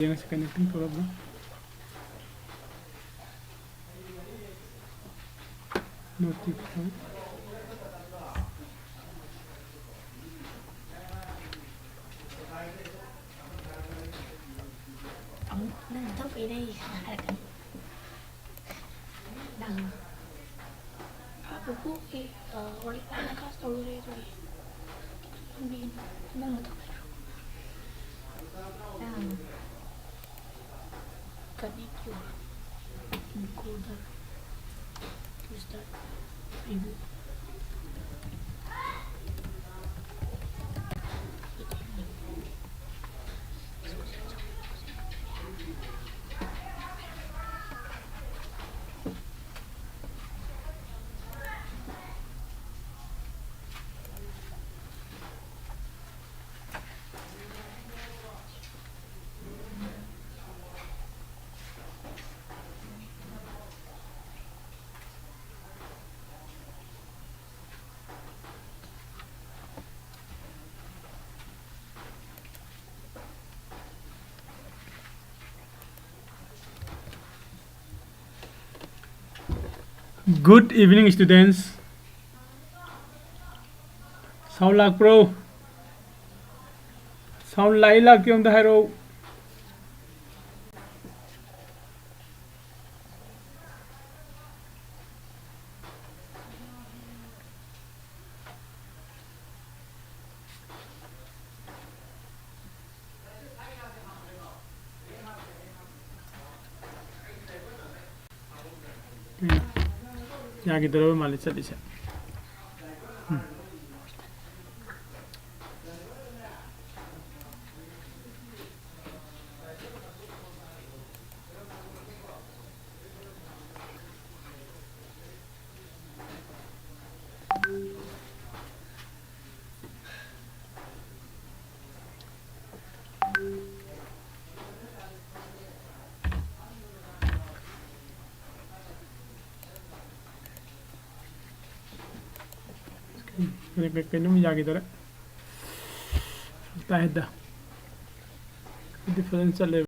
yang connecting problem. Notify. Đang thấp ở đây đang buku oleh anak selalu itu di đang thấp đang connect your encoder to start preview. Good evening, students. Sound like pro. Sound like yung the hero. यहाँ की तरफ मालिक चली से kayaknya menjadi तरह differential level